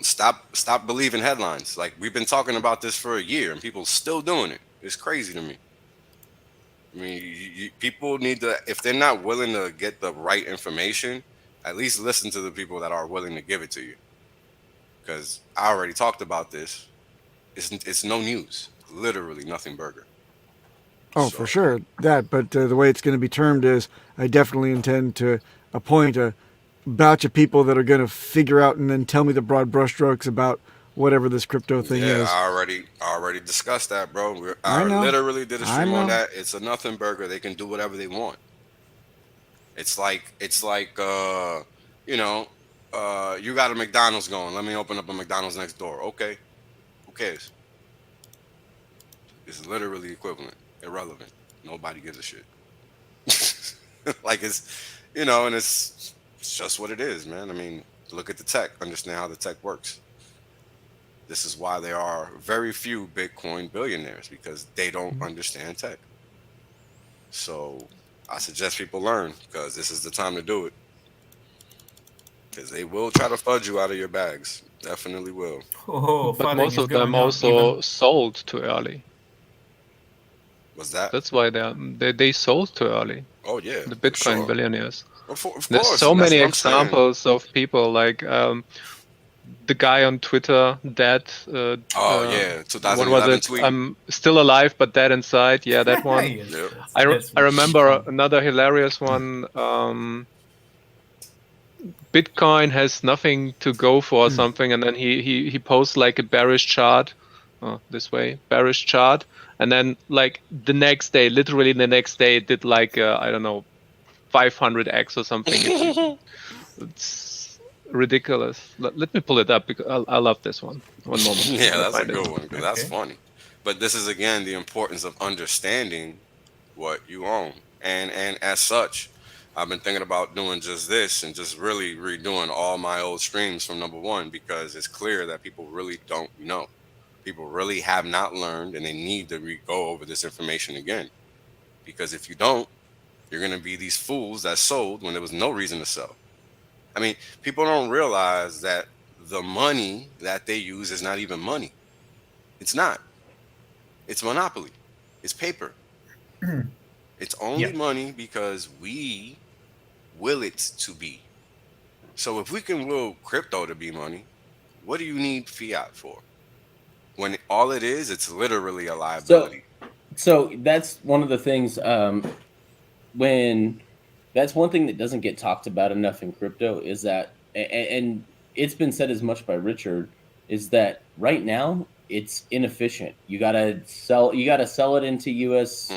Stop believing headlines. Like, we've been talking about this for a year, and people still doing it. It's crazy to me. People need to, if they're not willing to get the right information, at least listen to the people that are willing to give it to you. Because I already talked about this. It's no news. Literally nothing burger. Oh, for sure, that. But the way it's going to be termed is, I definitely intend to appoint a batch of people that are going to figure out and then tell me the broad brushstrokes about whatever this crypto thing is. I already discussed that, bro. I know. Literally did a stream I on know. that. It's a nothing burger. They can do whatever they want. It's like you know, you got a McDonald's going. Let me open up a McDonald's next door. Okay. Who cares? It's literally equivalent. Irrelevant. Nobody gives a shit. Like it's, you know, and it's just what it is, man. I mean, look at the tech. Understand how the tech works. This is why there are very few Bitcoin billionaires, because they don't understand tech. So I suggest people learn, because this is the time to do it. Because they will try to fudge you out of your bags. Definitely will. Oh, But funding most is of them going on also even- sold too early. Was that? That's why they sold too early. Oh yeah. The Bitcoin sure. billionaires. Of There's course. so and that's many what I'm saying. examples of people like the guy on Twitter, dead. Yeah, What was 2011 it? tweet. I'm still alive but dead inside. Yeah, that one. Yes, Yep. I remember another hilarious one. Bitcoin has nothing to go for or something, and then he posts like a bearish chart, this way, bearish chart, and then like the next day, literally the next day, it did like I don't know, 500x or something. It's ridiculous. Let me pull it up because I love this one. One moment. Yeah, I'll that's a find good it. one, because that's funny. But this is again the importance of understanding what you own, and as such, I've been thinking about doing just this and just really redoing all my old streams from number one, because it's clear that people really don't know. People really have not learned, and they need to go over this information again. Because if you don't, you're going to be these fools that sold when there was no reason to sell. I mean, people don't realize that the money that they use is not even money. It's not. It's monopoly. It's paper. It's only money because we will it to be. So if we can will crypto to be money, what do you need fiat for? When all it is, it's literally a liability. So that's one of the things. When that's one thing that doesn't get talked about enough in crypto is that, and it's been said as much by Richard, is that right now it's inefficient. You gotta sell it into US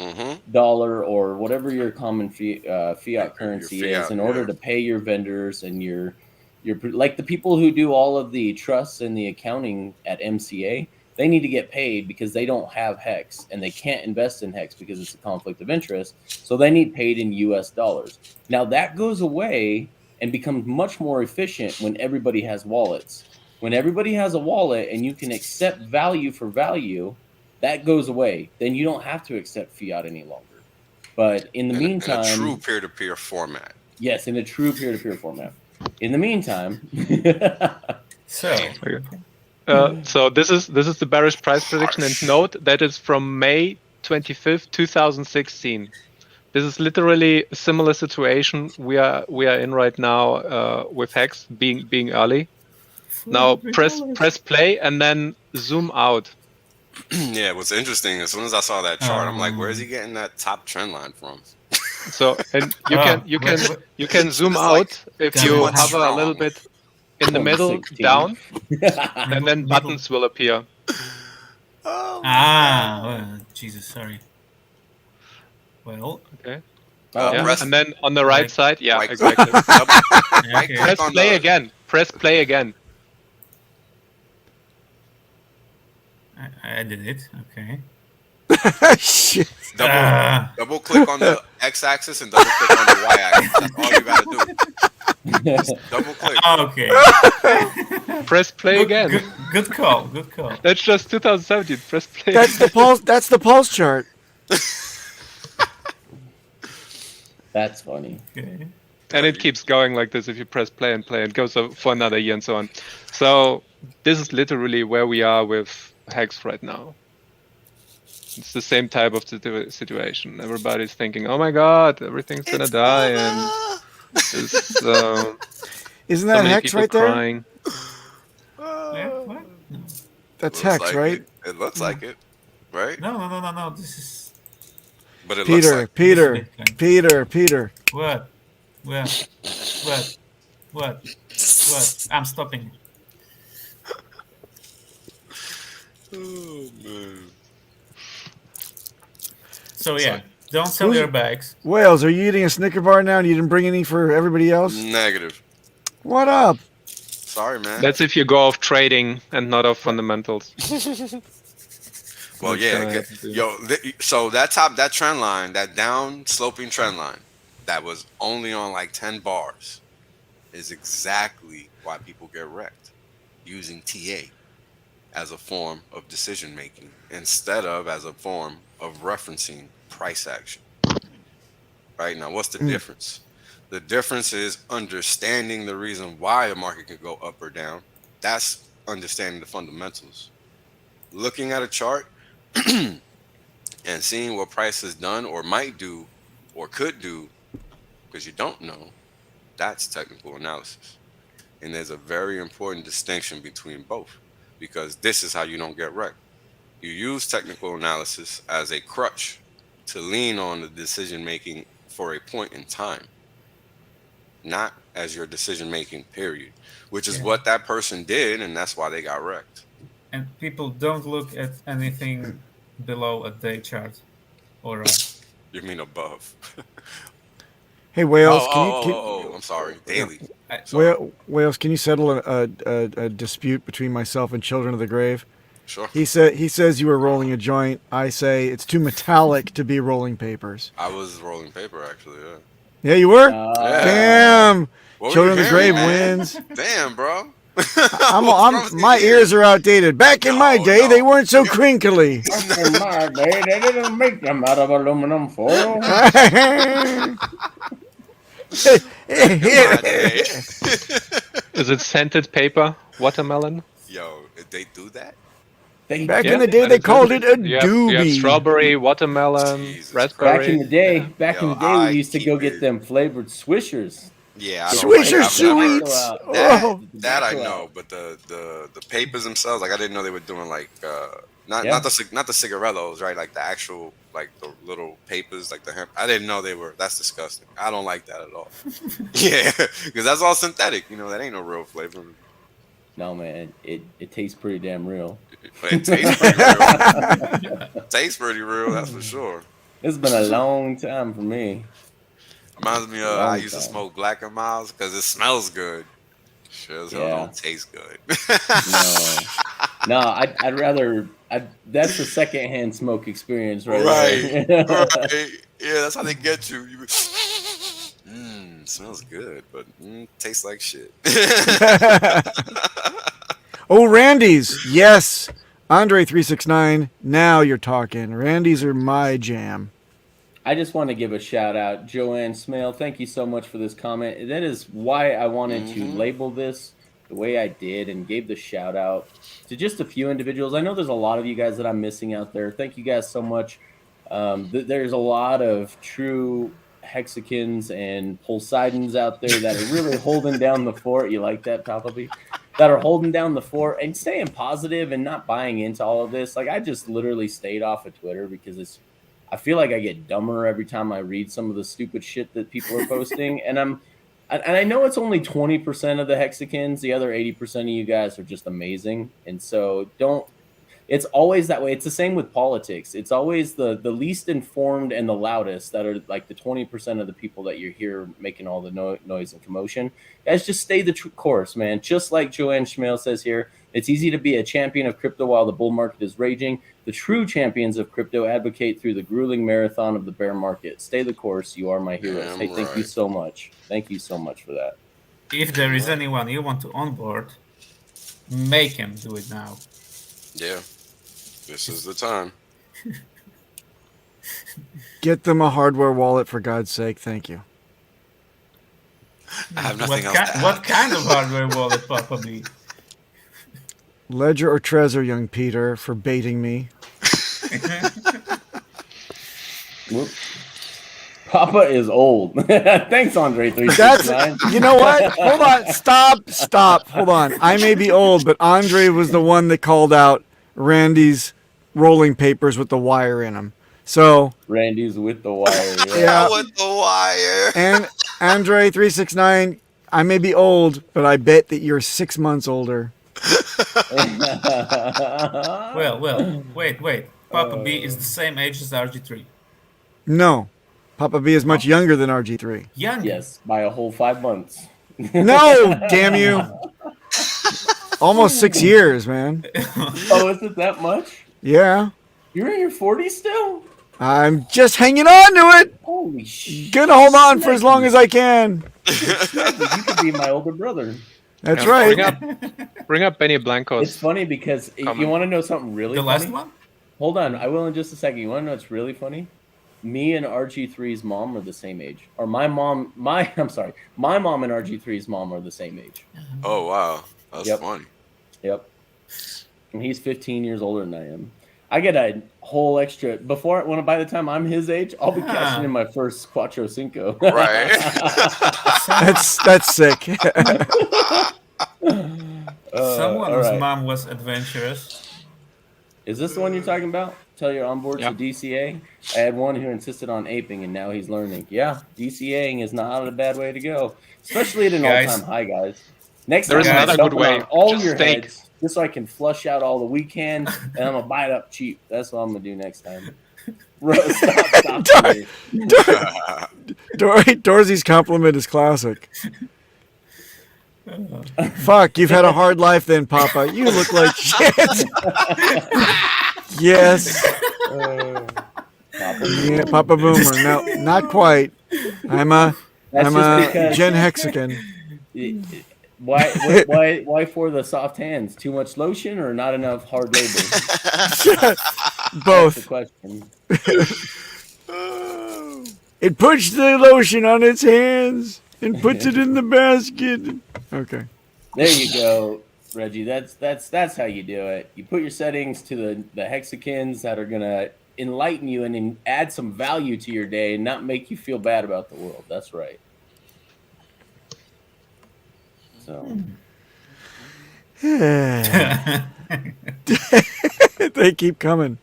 dollar or whatever your common fiat currency is in order to pay your vendors and your like the people who do all of the trusts and the accounting at MCA. They need to get paid because they don't have Hex and they can't invest in Hex because it's a conflict of interest. So they need paid in US dollars. Now that goes away and becomes much more efficient when everybody has wallets. When everybody has a wallet and you can accept value for value, that goes away. Then you don't have to accept fiat any longer. But in the meantime, in a true peer-to-peer format. Yes, in a true peer-to-peer format. In the meantime, so this is the bearish price prediction, and note that is from May 25th, 2016. This is literally a similar situation we are in right now with Hex being early. Now press play and then zoom out. Yeah, what's interesting, as soon as I saw that chart, I'm like, where is he getting that top trend line from? So, and you can zoom out if you hover a little bit in the middle 16. down, and then buttons will appear. Jesus, sorry. Well, okay. Press, and then on the right side, right exactly. right Press play again. Press play again. I did it. Okay. Shit. Double click on the x-axis and double click on the y-axis. That's all you gotta do. Just double click. Okay. Press play again. Good call. Good call. That's just 2017. Press play. That's the pulse chart. That's funny. Okay. And it keeps going like this if you press play and play. It goes for another year and so on. So this is literally where we are with Hex right now. It's the same type of situation. Everybody's thinking, "Oh my God, everything's gonna die," and it's, isn't that so many Hex people right there? crying. What? No. That's Looks Hex, like right? It looks like it, right? No. This is But it looks like Peter. What? What? What? I'm stopping. Oh man. So yeah, don't sell Who's- your bags. Wales, are you eating a Snicker bar now and you didn't bring any for everybody else? Negative. What up? Sorry, man. That's if you go off trading and not off fundamentals. Well, Which yeah. I have to do. So that trend line, that down sloping trend line, that was only on like 10 bars, is exactly why people get wrecked using TA as a form of decision making instead of as a form of referencing price action. Right now, what's the difference? The difference is understanding the reason why a market could go up or down. That's understanding the fundamentals. Looking at a chart and seeing what price has done or might do or could do because you don't know, that's technical analysis. And there's a very important distinction between both because this is how you don't get wrecked. You use technical analysis as a crutch to lean on the decision making for a point in time, not as your decision making period, which is what that person did, and that's why they got wrecked. And people don't look at anything below a day chart. Or You mean above? Hey, Wales, I'm sorry, daily. Wales, can you settle a dispute between myself and Children of the Grave? Sure. He says you were rolling a joint. I say it's too metallic to be rolling papers. I was rolling paper actually. Yeah. Yeah, you were. Yeah. Damn. What were Children you of the Grave hearing, man? wins. Damn, bro. My ears are outdated. Back in my day, they weren't so crinkly. Back in my day, they didn't make them out of aluminum foil. Is it scented paper? Watermelon? Yo, did they do that? Back in the day, they called it a You have doobie. strawberry, watermelon, Jesus raspberry. Back in the day, Yo, we used to go get them flavored Swishers. Yeah, I don't Swisher I've never- sweets. Oh. That I know, but the papers themselves, like I didn't know they were doing like not the cigarellos, right? Like the actual like the little papers, like the hemp. I didn't know they were. That's disgusting. I don't like that at all. Yeah, because that's all synthetic. You know, that ain't no real flavor. No, man, it tastes pretty damn real. It tastes pretty real. Tastes pretty real, that's for sure. It's been a long time for me. Reminds me of I used to smoke Black and Miles because it smells good. Sure as hell don't taste good. No, I'd rather. That's the secondhand smoke experience, right? Right. There. Right. Yeah, that's how they get you. Smells good, but tastes like shit. Oh, Randy's. Yes. Andre369. Now you're talking. Randy's are my jam. I just want to give a shout out, Joanne Smale. Thank you so much for this comment. That is why I wanted to label this the way I did and gave the shout out to just a few individuals. I know there's a lot of you guys that I'm missing out there. Thank you guys so much. There's a lot of true hexagons and Pulseidons out there that are really holding down the fort. You like that, probably? That are holding down the fort and staying positive and not buying into all of this. Like, I just literally stayed off of Twitter because I feel like I get dumber every time I read some of the stupid shit that people are posting. And I know it's only 20% of the hexagons. The other 80% of you guys are just amazing. And so it's always that way. It's the same with politics. It's always the least informed and the loudest that are like the 20% of the people that you hear making all the noise and commotion. Guys, just stay the course, man. Just like Joanne Schmale says here, it's easy to be a champion of crypto while the bull market is raging. The true champions of crypto advocate through the grueling marathon of the bear market. Stay the course. You are my heroes. Hey, thank you so much. Thank you so much for that. If there is anyone you want to onboard, make him do it now. Yeah. This is the time. Get them a hardware wallet, for God's sake. Thank you. I have nothing else to add. What kind of hardware wallet, probably? Ledger or Trezor, young Peter, for baiting me. Papa is old. Thanks, Andre369. You know what? Hold on. Stop. Hold on. I may be old, but Andre was the one that called out Randy's rolling papers with the wire in them. So Randy's with the wire. Yeah. With the wire. And Andre369, I may be old, but I bet that you're 6 months older. Well, wait. Papa B is the same age as RG3. No, Papa B is much younger than RG3. Young. Yes, by a whole 5 months. No, damn you! Almost 6 years, man. Oh, is it that much? Yeah, You're in your 40s still? I'm just hanging on to it. Holy shit. Gonna hold on for as long as I can. You could be my older brother. That's Yeah, right. Bring up Benny Blanco's. It's funny because you Comment. want to know something really The funny? last one? Hold on, I will in just a second. You want to know what's really funny? Me and RG3's mom are the same age. Or my mom and RG3's mom are the same age. Oh wow, that's Yep. funny. Yep. And he's 15 years older than I am. I get a whole extra by the time I'm his age, I'll be cashing in my first Quattro Cinco. Right. That's sick. Someone all whose right. mom was adventurous. Is this the one you're talking about? Tell your onboard Yeah. to DCA? I had one who insisted on aping, and now he's learning. Yeah, DCAing is not a bad way to go, especially at an Guys. all-time high, guys. Next There time, is I'm another dumping good way. on all Just your stake. heads, just so I can flush out all the we can, and I'm gonna buy it up cheap. That's what I'm gonna do next time. Stop me. Dorothy's compliment is classic. Fuck, you've had a hard life then, Papa. You look like shit. Yes. Yeah, Papa Boomer. No, not quite. I'm a That's just because- Gen Hexagon. Why for the soft hands? Too much lotion or not enough hard labor? That's the Both. question. It puts the lotion on its hands and puts it in the basket. Okay. There you go, Reggie. That's how you do it. You put your settings to the hexagons that are gonna enlighten you and add some value to your day and not make you feel bad about the world. That's right. So They keep coming.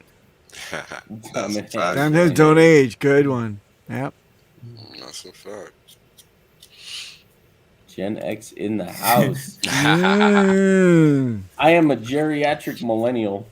That's a fact. Damn, those don't age. Good one. Yep. That's a fact. Gen X in the house. Mm. I am a geriatric millennial.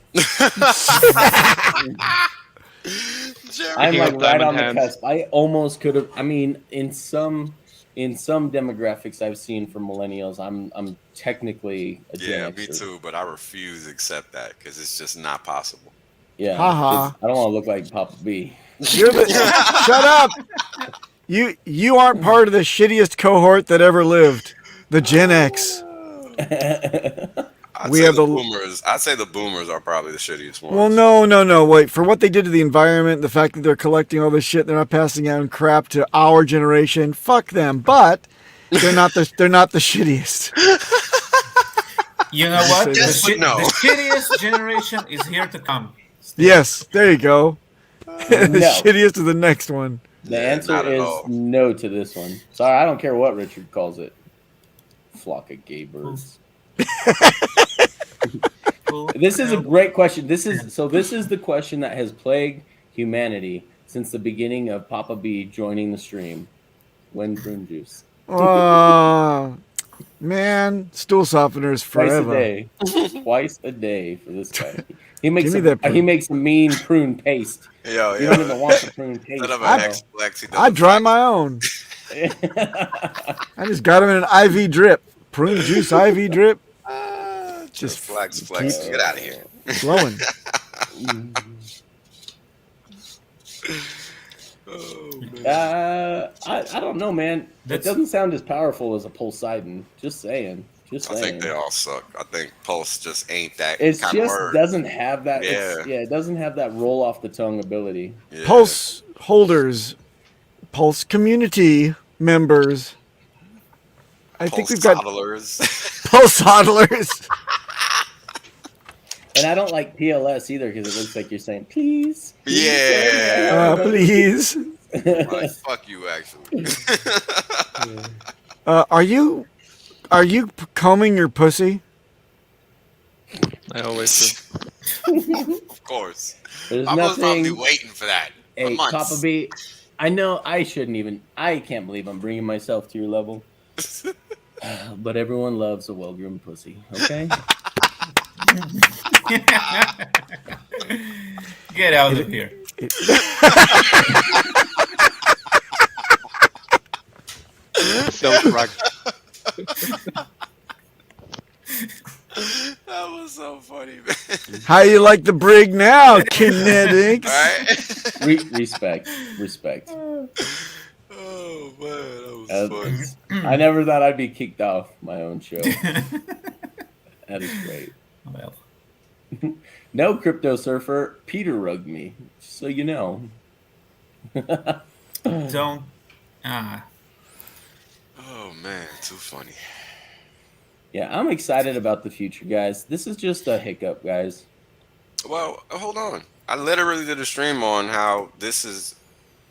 I'm Picking like up right diamond on the hands. cusp. I almost could have. I mean, in some demographics I've seen for millennials, I'm technically a Gen Yeah, Xer. me too, but I refuse to accept that because it's just not possible. Yeah, Ha-ha. 'cause I don't want to look like Papa B. You're the, shut up. You aren't part of the shittiest cohort that ever lived. The Gen X. I'd We say have the the- boomers. I'd say the boomers are probably the shittiest ones. Well, no. Wait, for what they did to the environment, the fact that they're collecting all this shit, they're not passing out crap to our generation. Fuck them. But they're not the shittiest. You know what? Yes, but no. The shittiest generation is here to come. Yes, there you go. The No. shittiest is the next one. The Yeah, answer not at is all. no to this one. Sorry, I don't care what Richard calls it. Flock of gay birds. This is a great question. This is the question that has plagued humanity since the beginning of Papa B joining the stream. When prune juice? Man, stool softeners Twice forever. a day. Twice a day for this guy. He makes Give me that prune. he makes a mean prune paste. Yo, You don't yo. even want the prune paste. Instead of a I- hex flex, he does I a dry flex. my own. I just got them in an IV drip. Prune juice IV drip. Just flex. Get out of here. Flowing. I don't know, man. It That's- doesn't sound as powerful as a Poseidon. Just saying. Just I saying. think they all suck. I think Pulse just ain't that It kind of just word. doesn't have that. Yeah. It doesn't have that roll off the tongue ability. Yeah. Pulse holders, Pulse community members. I think Pulse we've got toddlers. Pulse hodlers. And I don't like PLS either because it looks like you're saying, please. Yeah. Please. Like, fuck you, actually. Are you combing your pussy? I always do. Of course. There's I was probably nothing. waiting for that. For Hey, months. Papa B, I know I shouldn't even. I can't believe I'm bringing myself to your level. But everyone loves a well-groomed pussy. Okay. Get out of here. So correct. That was so funny, man. How you like the brig now, KNTX? Right? Respect. Oh man, that was funny. I never thought I'd be kicked off my own show. That is great. Well, No, Crypto Surfer, Peter rugged me, just so you know. don't. Oh man, too funny. Yeah, I'm excited about the future, guys. This is just a hiccup, guys. Well, hold on. I literally did a stream on how this is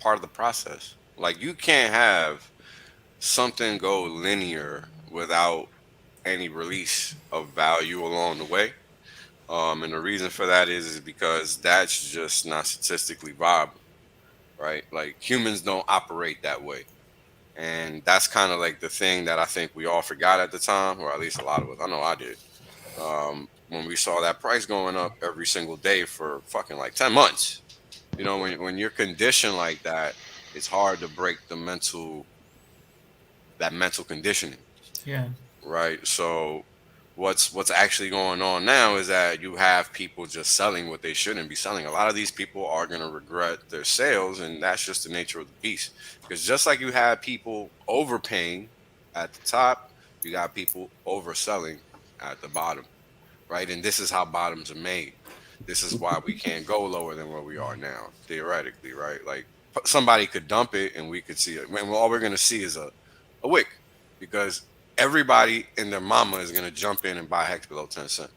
part of the process. Like, you can't have something go linear without any release of value along the way. And the reason for that is because that's just not statistically viable, right? Like, humans don't operate that way. And that's kind of like the thing that I think we all forgot at the time, or at least a lot of us. I know I did. When we saw that price going up every single day for fucking like 10 months. You know, when you're conditioned like that, it's hard to break that mental conditioning. Yeah. Right. So what's actually going on now is that you have people just selling what they shouldn't be selling. A lot of these people are going to regret their sales, and that's just the nature of the beast. Because just like you have people overpaying at the top, you got people overselling at the bottom, right? And this is how bottoms are made. This is why we can't go lower than where we are now, theoretically, right? Like, somebody could dump it and we could see it. When all we're going to see is a wick, because everybody and their mama is going to jump in and buy Hex below 10 cents.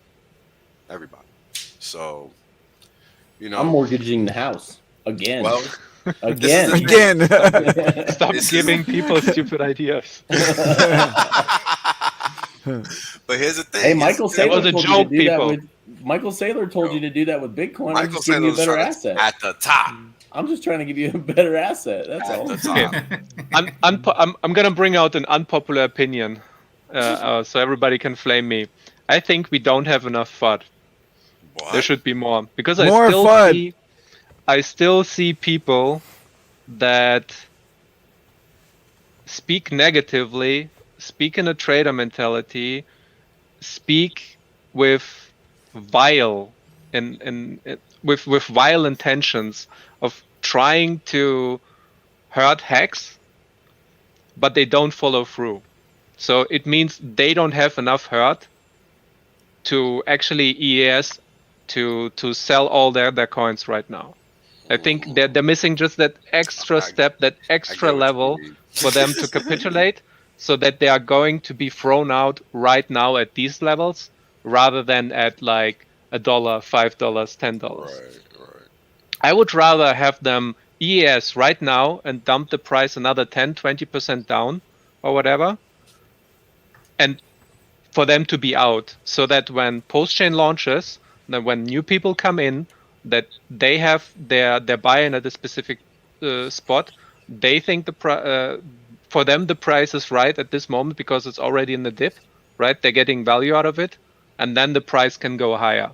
Everybody. So, you know. I'm mortgaging the house again. Well, Again. Stop giving people stupid ideas. But here's the thing. Hey, Michael Saylor was a told joke, you to do that people. with Michael Saylor told you to do that with Bitcoin. I'm Michael just giving you a Saylor's better trying asset. at the top. I'm just trying to give you a better asset. That's At all. the top. I'm gonna bring out an unpopular opinion, so everybody can flame me. I think we don't have enough FUD. What? There should be more, because More I still see people that speak negatively, speak in a trader mentality, speak with vile with vile intentions of trying to hurt Hex, but they don't follow through. So it means they don't have enough hurt to actually EAS to sell all their coins right now. I think they're missing just that extra step, that extra level for them to capitulate, so that they are going to be thrown out right now at these levels, rather than at like $1, $5, $10. Right. I would rather have them EAS right now and dump the price another 10-20% down or whatever, and for them to be out, so that when post-chain launches, then when new people come in, that they have their buy-in at a specific spot, they think for them the price is right at this moment because it's already in the dip, right? They're getting value out of it, and then the price can go higher.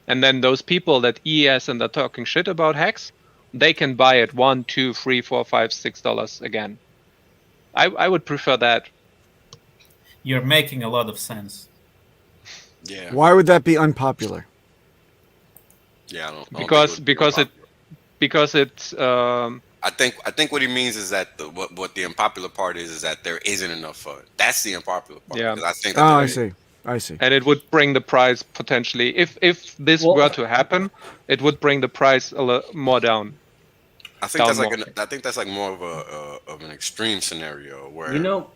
And then those people that ES and are talking shit about Hex, they can buy at $1, $2, $3, $4, $5, $6 again. I would prefer that. You're making a lot of sense. Yeah. Why would that be unpopular? Yeah. I don't Because it's. I think what he means is that what the unpopular part is that there isn't enough fun. That's the unpopular part. Yeah. I think. I see. And it would bring the price potentially, if this were to happen, it would bring the price a lot more down. I think that's like more of an extreme scenario where, You know,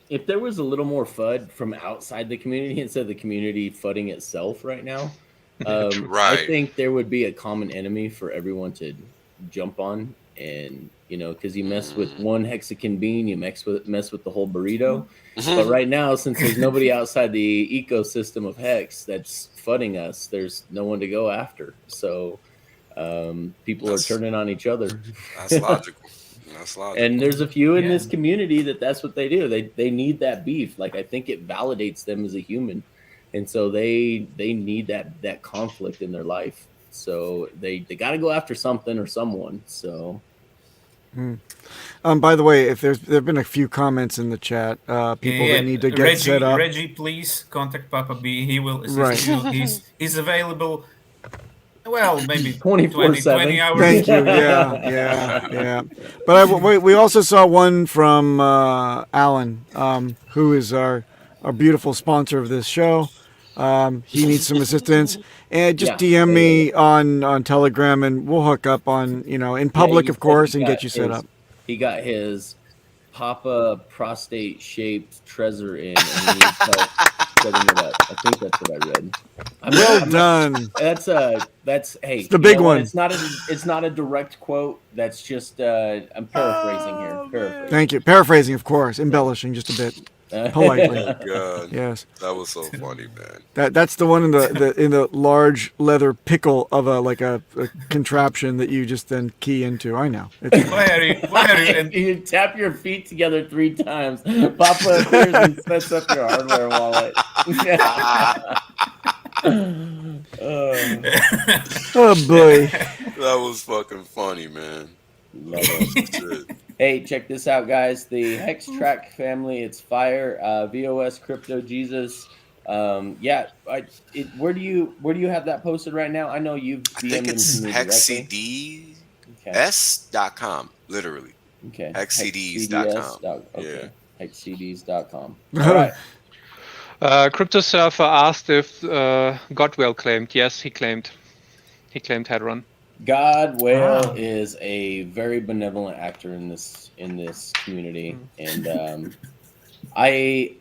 if there was a little more FUD from outside the community instead of the community FUDding itself right now, Right. I think there would be a common enemy for everyone to jump on. And, you know, because you mess with one Hexagon bean, you mess with the whole burrito. But right now, since there's nobody outside the ecosystem of Hex that's FUDding us, there's no one to go after. So people are turning on each other. That's logical. That's logical. And there's a few in Yeah. this community that's what they do. They need that beef. Like, I think it validates them as a human, and so they need that conflict in their life. So they got to go after something or someone. So. By the way, if there've been a few comments in the chat, people that need to get set up. Reggie, please contact Papa B. He will assist Right. you. He's available. Well, maybe 24/7. 20 hours. Thank you. Yeah. But we also saw one from Alan, who is our beautiful sponsor of this show. He needs some assistance, and just DM me on Telegram, and we'll hook up on in public, of course, and get you set up. He got his Papa prostate shaped treasure in, and he needs help setting it up. I think that's what I read. Well done. That's hey, It's the big one. It's not a direct quote. That's just I'm paraphrasing here. Paraphrasing. Thank you. Paraphrasing, of course, embellishing just a bit. Politely. Oh, God. Yes. That was so funny, man. That's the one in the large leather pickle of a contraption that you just then key into. I know. Why are you? And You tap your feet together 3 times. Papa appears and sets up your hardware wallet. Oh boy. That was fucking funny, man. Love it. Shit. Hey, check this out, guys. The Hex Track family, it's fire. VOS Crypto Jesus. Where do you have that posted right now? I know you've I think it's hexcds.com, literally. Okay. Hexcds.com. Okay. Hexcds.com. All right. Crypto Surfer asked if Godwell claimed. Yes, he claimed. He claimed Hedron. Godwell is a very benevolent actor in this community, and I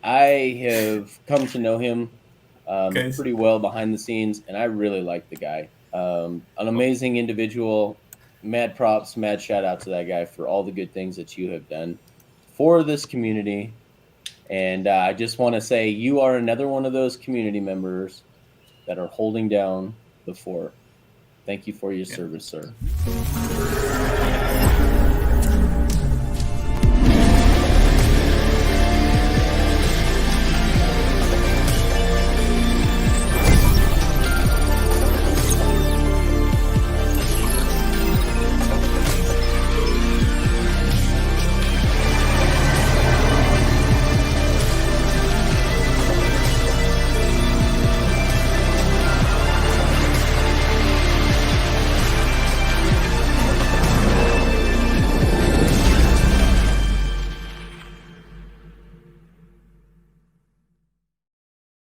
have come to know him pretty well behind the scenes, and I really like the guy. An amazing individual. Mad props, mad shout out to that guy for all the good things that you have done for this community. And I just want to say you are another one of those community members that are holding down the fort. Thank you for your service, sir.